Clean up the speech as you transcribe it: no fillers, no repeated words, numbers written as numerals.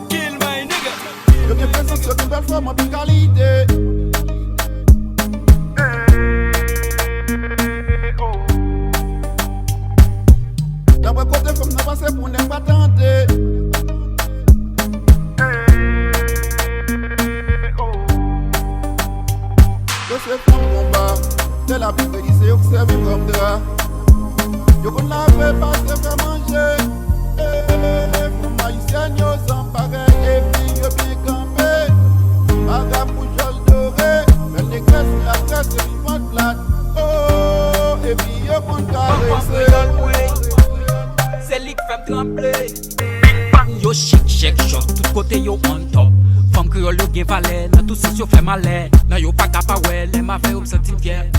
kill my nigga. Yo gen presence, yo gen belle femme en qualité. D'après côté femme n'a passé pour n'est pas tenté. Yo se femme combat, c'est la vie qui s'est observée comme drap. Yo qu'on l'avait pas se faire manger. Femme haïtienne yo sans pareil et puis yo bien campé. Baga pour Joel doré, belle négresse la presse vivante plate. Oh, et puis yo qu'on caresser. C'est lui qui fait trembler. Yo chic, check shot, tout côté yo on top. Femme créole yo gen valeur, dans tout sens yo fait malin. Nan yo pas capable, les ma fait me sentir fier.